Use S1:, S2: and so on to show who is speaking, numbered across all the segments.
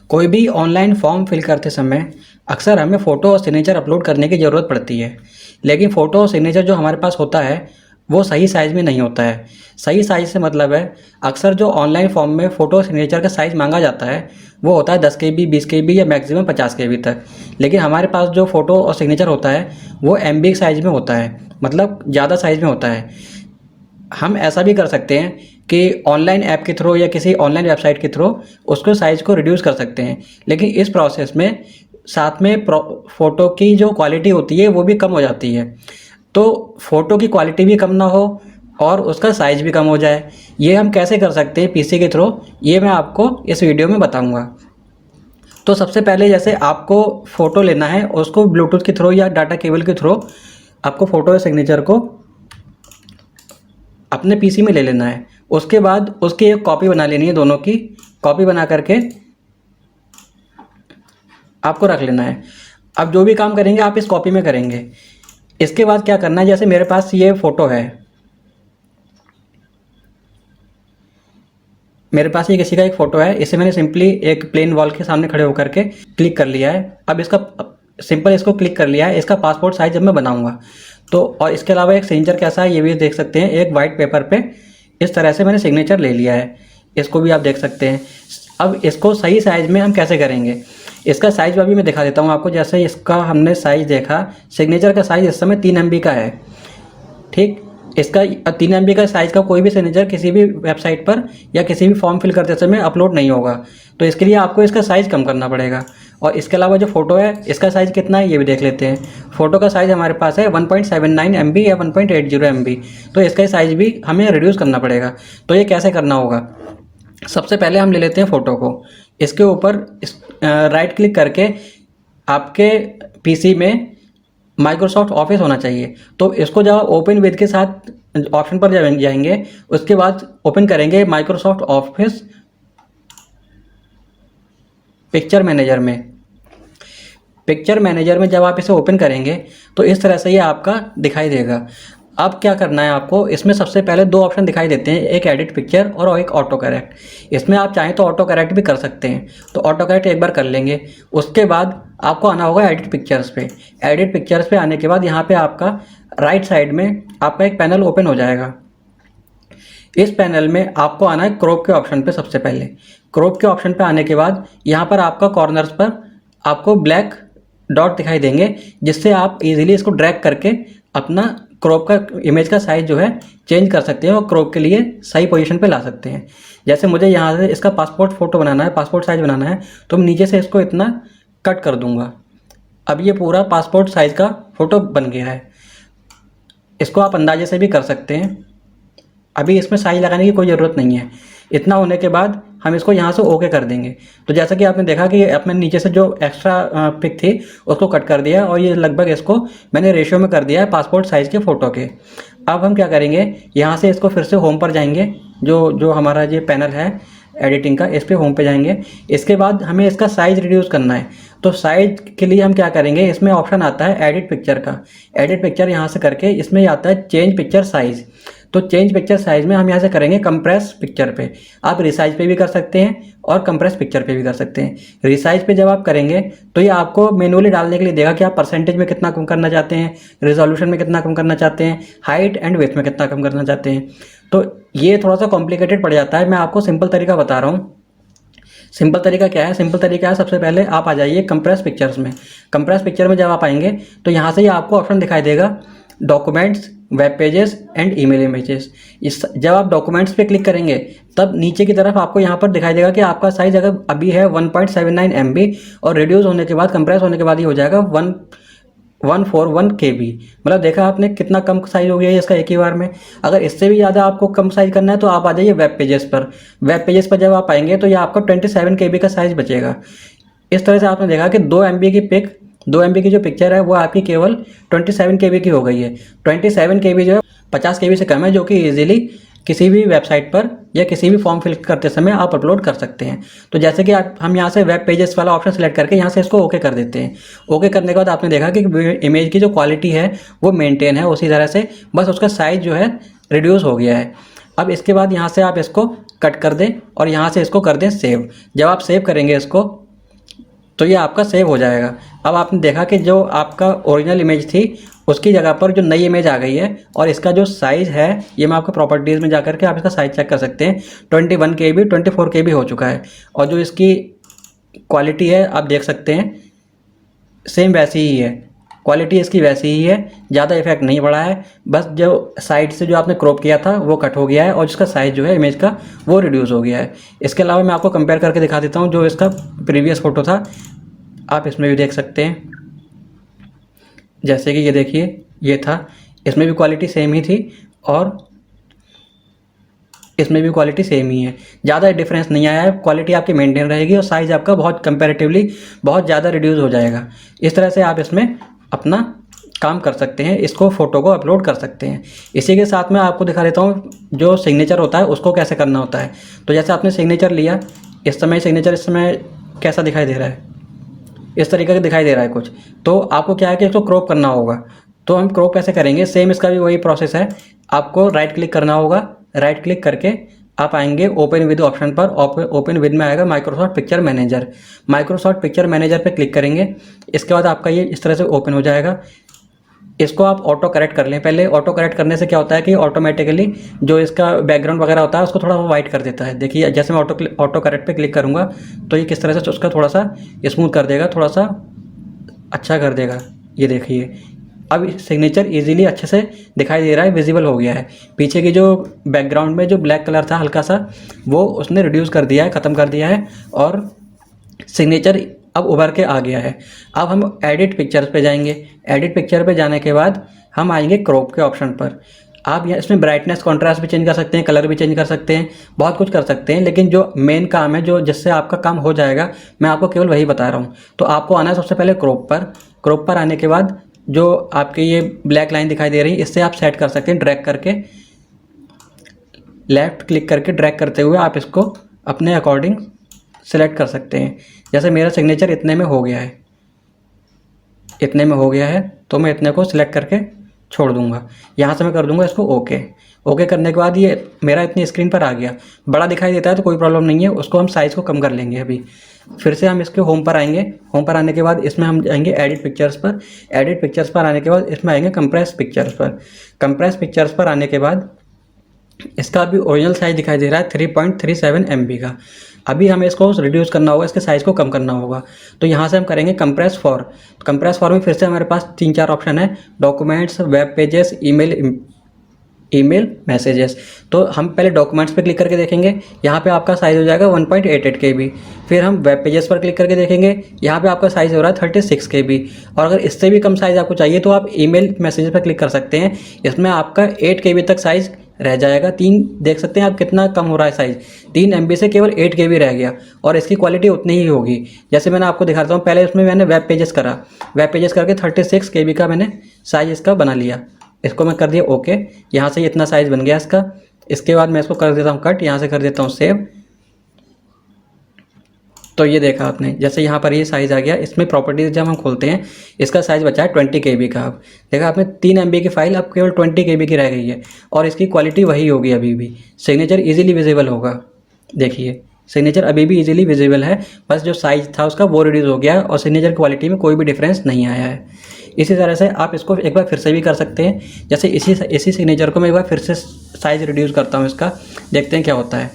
S1: कोई भी online form fill करते समय अक्सर हमें फ़ोटो और सिग्नेचर अपलोड करने की ज़रूरत पड़ती है। लेकिन फ़ोटो और सिग्नेचर जो हमारे पास होता है वो सही साइज़ में नहीं होता है। सही साइज़ से मतलब है अक्सर जो ऑनलाइन फॉर्म में फ़ोटो और सिग्नेचर का साइज़ मांगा जाता है वो होता है 10 KB, 20 KB या मैक्सिमम 50 KB तक। लेकिन हमारे पास जो फ़ोटो और सिग्नेचर होता है वो MB साइज़ में होता है, मतलब ज़्यादा साइज़ में होता है। हम ऐसा भी कर सकते हैं कि ऑनलाइन ऐप के थ्रू या किसी ऑनलाइन वेबसाइट के थ्रू उसको साइज़ को रिड्यूस कर सकते हैं। लेकिन इस प्रोसेस में साथ में फ़ोटो की जो क्वालिटी होती है वो भी कम हो जाती है। तो फ़ोटो की क्वालिटी भी कम ना हो और उसका साइज़ भी कम हो जाए, ये हम कैसे कर सकते हैं पीसी के थ्रू, ये मैं आपको इस वीडियो में बताऊंगा। तो सबसे पहले जैसे आपको फ़ोटो लेना है उसको ब्लूटूथ के थ्रू या डाटा केबल के थ्रू आपको फ़ोटो या सिग्नेचर को अपने पीसी में ले लेना है। उसके बाद उसकी एक कॉपी बना लेनी है, दोनों की कॉपी बना करके आपको रख लेना है। अब जो भी काम करेंगे आप इस कॉपी में करेंगे। इसके बाद क्या करना है, जैसे मेरे पास ये फ़ोटो है, मेरे पास ये किसी का एक फ़ोटो है, इसे मैंने सिंपली एक प्लेन वॉल के सामने खड़े होकर के क्लिक कर लिया है। अब इसका सिंपल इसको क्लिक कर लिया है। इसका पासपोर्ट साइज जब मैं बनाऊंगा तो, और इसके अलावा एक सिग्नेचर कैसा है ये भी देख सकते हैं। एक वाइट पेपर पे इस तरह से मैंने सिग्नेचर ले लिया है, इसको भी आप देख सकते हैं। अब इसको सही साइज़ में हम कैसे करेंगे, इसका साइज़ अभी मैं दिखा देता हूँ आपको। जैसे इसका हमने साइज़ देखा, सिग्नेचर का साइज़ इस समय 3 MB का है, ठीक। इसका 3 MB का साइज़ का कोई भी सिग्नेचर किसी भी वेबसाइट पर या किसी भी फॉर्म फिल करते समय अपलोड नहीं होगा। तो इसके लिए आपको इसका साइज़ कम करना पड़ेगा। और इसके अलावा जो फ़ोटो है इसका साइज़ कितना है ये भी देख लेते हैं। फ़ोटो का साइज़ हमारे पास है 1.79 MB या 1.80 MB। तो इसका साइज़ भी हमें रिड्यूस करना पड़ेगा। तो ये कैसे करना होगा, सबसे पहले हम ले लेते हैं फ़ोटो को। इसके ऊपर राइट क्लिक करके आपके पीसी में माइक्रोसॉफ्ट ऑफिस होना चाहिए। तो इसको जब आप ओपन विद के साथ ऑप्शन पर जाएंगे, उसके बाद ओपन करेंगे माइक्रोसॉफ्ट ऑफिस पिक्चर मैनेजर में। पिक्चर मैनेजर में जब आप इसे ओपन करेंगे तो इस तरह से ये आपका दिखाई देगा। अब क्या करना है आपको, इसमें सबसे पहले 2 ऑप्शन दिखाई देते हैं, एक एडिट पिक्चर और एक ऑटो करेक्ट। इसमें आप चाहें तो ऑटो करेक्ट भी कर सकते हैं, तो ऑटो करेक्ट एक बार कर लेंगे। उसके बाद आपको आना होगा एडिट पिक्चर्स पे। एडिट पिक्चर्स पे आने के बाद यहाँ पे आपका राइट साइड में आपका एक पैनल ओपन हो जाएगा। इस पैनल में आपको आना है क्रॉप के ऑप्शन पे। सबसे पहले क्रॉप के ऑप्शन पे आने के बाद यहाँ पर आपका कॉर्नर्स पर आपको ब्लैक डॉट दिखाई देंगे, जिससे आप इजीली इसको ड्रैग करके अपना क्रॉप का इमेज का साइज जो है चेंज कर सकते हैं और क्रॉप के लिए सही पोजीशन पे ला सकते हैं। जैसे मुझे यहाँ से इसका पासपोर्ट फ़ोटो बनाना है, पासपोर्ट साइज बनाना है, तो मैं नीचे से इसको इतना कट कर दूंगा। अब ये पूरा पासपोर्ट साइज का फ़ोटो बन गया है। इसको आप अंदाजे से भी कर सकते हैं, अभी इसमें साइज लगाने की कोई ज़रूरत नहीं है। इतना होने के बाद हम इसको यहाँ से ओके कर देंगे। तो जैसा कि आपने देखा कि अपने नीचे से जो एक्स्ट्रा पिक थी उसको कट कर दिया और ये लगभग इसको मैंने रेशियो में कर दिया है पासपोर्ट साइज़ के फ़ोटो के। अब हम क्या करेंगे, यहाँ से इसको फिर से होम पर जाएंगे, जो हमारा ये पैनल है एडिटिंग का, इस पर होम पे जाएंगे। इसके बाद हमें इसका साइज़ रिड्यूस करना है। तो साइज के लिए हम क्या करेंगे, इसमें ऑप्शन आता है एडिट पिक्चर का। एडिट पिक्चर यहाँ से करके इसमें आता है चेंज पिक्चर साइज़। तो चेंज पिक्चर साइज़ में हम यहाँ से करेंगे कंप्रेस पिक्चर पे। आप रिसाइज पे भी कर सकते हैं और कंप्रेस पिक्चर पे भी कर सकते हैं। रिसाइज पे जब आप करेंगे तो ये आपको मैनुअली डालने के लिए देगा कि आप परसेंटेज में कितना कम करना चाहते हैं, रिजोल्यूशन में कितना कम करना चाहते हैं, हाइट एंड विड्थ में कितना कम करना चाहते हैं। तो ये थोड़ा सा कॉम्प्लिकेटेड पड़ जाता है, मैं आपको सिंपल तरीका बता रहा हूँ। सिंपल तरीका क्या है, सिंपल तरीका है सबसे पहले आप आ जाइए कंप्रेस पिक्चर्स में। कंप्रेस पिक्चर में जब आप आएंगे तो यहाँ से आपको ऑप्शन दिखाई देगा documents, web pages and email images. इस जब आप डॉक्यूमेंट्स पे क्लिक करेंगे तब नीचे की तरफ आपको यहाँ पर दिखाई देगा कि आपका साइज अगर अभी है 1.79 MB और रिड्यूस होने के बाद, कंप्रेस होने के बाद ये हो जाएगा 141 KB। मतलब देखा आपने कितना कम साइज हो गया है इसका एक ही बार में। अगर इससे भी ज़्यादा आपको कम साइज करना है तो आप आ जाइए वेब पेजेस पर। वेब पेजेस पर जब आप आएंगे तो ये आपका 27 KB का साइज बचेगा। इस तरह से आपने देखा कि 2 MB की पिक, 2 MB की जो पिक्चर है वो आपकी केवल 27 KB की हो गई है। 27 KB जो है 50 KB से कम है, जो कि इजीली किसी भी वेबसाइट पर या किसी भी फॉर्म फिल करते समय आप अपलोड कर सकते हैं। तो जैसे कि हम यहाँ से वेब पेजेस वाला ऑप्शन सेलेक्ट करके यहाँ से इसको ओके कर देते हैं। ओके करने के बाद आपने देखा कि इमेज की जो क्वालिटी है वो मेंटेन है उसी तरह से, बस उसका साइज जो है रिड्यूस हो गया है। अब इसके बाद यहाँ से आप इसको कट कर दें और यहाँ से इसको कर दें सेव। जब आप सेव करेंगे इसको तो ये आपका सेव हो जाएगा। अब आपने देखा कि जो आपका ओरिजिनल इमेज थी उसकी जगह पर जो नई इमेज आ गई है, और इसका जो साइज़ है ये मैं आपको प्रॉपर्टीज़ में जाकर के आप इसका साइज़ चेक कर सकते हैं। 21 KB 24 KB हो चुका है, और जो इसकी क्वालिटी है आप देख सकते हैं सेम वैसी ही है, क्वालिटी इसकी वैसी ही है, ज़्यादा इफेक्ट नहीं पड़ा है। बस जो साइड से जो आपने क्रॉप किया था वो कट हो गया है, और जिसका साइज़ जो है इमेज का वो रिड्यूस हो गया है। इसके अलावा मैं आपको कंपेयर करके दिखा देता हूँ जो इसका प्रीवियस फ़ोटो था, आप इसमें भी देख सकते हैं। जैसे कि ये देखिए ये था, इसमें भी क्वालिटी सेम ही थी और इसमें भी क्वालिटी सेम ही है, ज़्यादा डिफरेंस नहीं आया है। क्वालिटी आपकी मेंटेन रहेगी और साइज़ आपका बहुत कंपैरेटिवली बहुत ज़्यादा रिड्यूस हो जाएगा। इस तरह से आप इसमें अपना काम कर सकते हैं, इसको फ़ोटो को अपलोड कर सकते हैं। इसी के साथ मैं आपको दिखा देता हूँ जो सिग्नेचर होता है उसको कैसे करना होता है। तो जैसे आपने सिग्नेचर लिया, इस समय सिग्नेचर इस समय कैसा दिखाई दे रहा है, इस तरीके का दिखाई दे रहा है कुछ। तो आपको क्या है कि इसको क्रॉप करना होगा। तो हम क्रॉप कैसे करेंगे, सेम इसका भी वही प्रोसेस है। आपको राइट क्लिक करना होगा, राइट क्लिक करके आप आएंगे ओपन विद ऑप्शन पर। ओपन विद में आएगा Microsoft picture manager. Microsoft picture manager पे क्लिक करेंगे, इसके बाद आपका ये इस तरह से ओपन हो जाएगा। इसको आप ऑटो करेक्ट कर लें पहले। ऑटो करेक्ट करने से क्या होता है कि ऑटोमेटिकली जो इसका बैकग्राउंड वगैरह होता है उसको थोड़ा वाइट कर देता है। देखिए जैसे मैं ऑटो करेक्ट पे क्लिक करूँगा तो ये किस तरह से उसका थोड़ा सा स्मूथ कर देगा, थोड़ा सा अच्छा कर देगा। ये देखिए अब सिग्नेचर इजीली अच्छे से दिखाई दे रहा है, विजिबल हो गया है। पीछे की जो बैकग्राउंड में जो ब्लैक कलर था हल्का सा, वो उसने रिड्यूस कर दिया है, ख़त्म कर दिया है, और सिग्नेचर अब उभर के आ गया है। अब हम एडिट पिक्चर्स पे जाएंगे। एडिट पिक्चर पे जाने के बाद हम आएंगे क्रॉप के ऑप्शन पर। आप यहाँ इसमें ब्राइटनेस कॉन्ट्रास्ट भी चेंज कर सकते हैं, कलर भी चेंज कर सकते हैं, बहुत कुछ कर सकते हैं। लेकिन जो मेन काम है जो जिससे आपका काम हो जाएगा मैं आपको केवल वही बता रहा हूँ। तो आपको आना है सबसे पहले क्रॉप पर। क्रॉप पर आने के बाद जो आपके ये ब्लैक लाइन दिखाई दे रही है इससे आप सेट कर सकते हैं, ड्रैग करके लेफ़्ट क्लिक करके ड्रैग करते हुए आप इसको अपने अकॉर्डिंग सेलेक्ट कर सकते हैं। जैसे मेरा सिग्नेचर इतने में हो गया है, इतने में हो गया है, तो मैं इतने को सिलेक्ट करके छोड़ दूंगा। यहाँ से मैं कर दूंगा इसको ओके। ओके करने के बाद ये मेरा इतनी स्क्रीन पर आ गया। बड़ा दिखाई देता है तो कोई प्रॉब्लम नहीं है, उसको हम साइज़ को कम कर लेंगे। अभी फिर से हम इसके होम पर आएंगे। होम पर आने के बाद इसमें हम जाएंगे एडिट पिक्चर्स पर। एडिट पिक्चर्स पर आने के बाद इसमें आएंगे कंप्रेस पिक्चर्स पर। कंप्रेस पिक्चर्स पर आने के बाद इसका अभी ओरिजिनल साइज़ दिखाई दे रहा है 3.37 MB का। अभी हमें इसको रिड्यूस करना होगा, इसके साइज़ को कम करना होगा। तो यहाँ से हम करेंगे कंप्रेस फॉर। कंप्रेस फॉर में फिर से हमारे पास 3-4 ऑप्शन है, documents, web pages, email, messages. तो हम पहले डॉक्यूमेंट्स पे क्लिक करके देखेंगे, यहाँ पे आपका साइज़ हो जाएगा 1.88 KB। फिर हम वेब पेजेस पर क्लिक करके देखेंगे, यहाँ पे आपका साइज़ हो रहा है 36 KB। और अगर इससे भी कम साइज़ आपको चाहिए तो आप ईमेल मैसेजेस पर क्लिक कर सकते हैं। इसमें आपका 8 KB तक साइज़ रह जाएगा। देख सकते हैं आप कितना कम हो रहा है साइज़, 3 MB से केवल 8 KB रह गया, और इसकी क्वालिटी उतनी ही होगी। जैसे मैंने आपको दिखाता हूँ, पहले इसमें मैंने वेब पेजेस करा, वेब पेजेस करके 36 KB का मैंने साइज़ इसका बना लिया। इसको मैं कर दिया ओके। यहाँ से इतना साइज़ बन गया इसका। इसके बाद मैं इसको कर देता हूँ कट, यहाँ से कर देता हूँ सेव। तो ये देखा आपने, जैसे यहाँ पर ये साइज़ आ गया। इसमें प्रॉपर्टीज जब हम खोलते हैं इसका साइज़ बचा है 20 KB का। अब देखा आपने 3 MB की फाइल अब केवल 20 KB की रह गई है, और इसकी क्वालिटी वही होगी अभी भी। सिग्नेचर इजीली विजिबल होगा। देखिए सिग्नेचर अभी भी इजीली विजिबल है, बस जो साइज़ था उसका वो रिड्यूस हो गया है, और सिग्नेचर क्वालिटी में कोई भी डिफरेंस नहीं आया है। इसी तरह से आप इसको एक बार फिर से भी कर सकते हैं। जैसे इसी सिग्नेचर को मैं एक बार फिर से साइज़ रिड्यूस करता हूँ इसका, देखते हैं क्या होता है।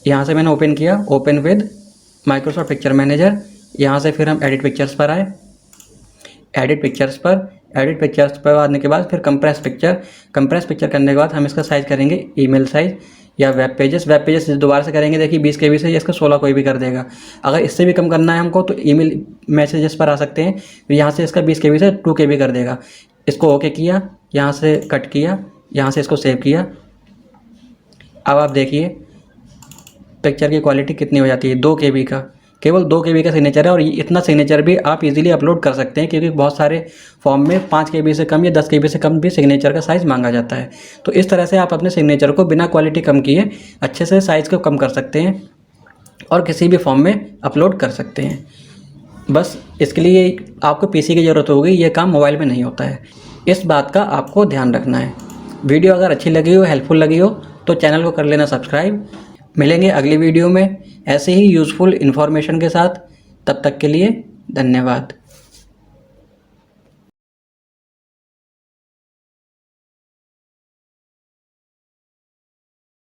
S1: यहाँ से मैंने ओपन किया, open with Microsoft picture manager. यहाँ से फिर हम एडिट पिक्चर्स पर आए। एडिट पिक्चर्स पर आने के बाद फिर कंप्रेस पिक्चर करने के बाद हम इसका साइज़ करेंगे ईमेल साइज़ या वेब पेजेस दोबारा से करेंगे। देखिए 20 KB से इसका 16 कोई भी कर देगा। अगर इससे भी कम करना है हमको तो ईमेल मैसेजेस पर आ सकते हैं। फिर यहाँ से इसका 20 KB से 2 KB कर देगा। इसको ओके किया, यहाँ से कट किया, यहाँ से इसको सेव किया। अब आप देखिए पिक्चर की क्वालिटी कितनी हो जाती है, 2 KB का, केवल 2 KB का सिग्नेचर है। और इतना सिग्नेचर भी आप इजीली अपलोड कर सकते हैं, क्योंकि बहुत सारे फॉर्म में 5 KB से कम या 10 KB से कम भी सिग्नेचर का साइज़ मांगा जाता है। तो इस तरह से आप अपने सिग्नेचर को बिना क्वालिटी कम किए अच्छे से साइज़ को कम कर सकते हैं और किसी भी फॉर्म में अपलोड कर सकते हैं। बस इसके लिए आपको PC की ज़रूरत होगी, ये काम मोबाइल में नहीं होता है। इस बात का आपको ध्यान रखना है। वीडियो अगर अच्छी लगी हो, हेल्पफुल लगी हो तो चैनल को कर लेना सब्सक्राइब। मिलेंगे अगली वीडियो में ऐसे ही यूज़फुल इन्फॉर्मेशन के साथ। तब तक के लिए धन्यवाद।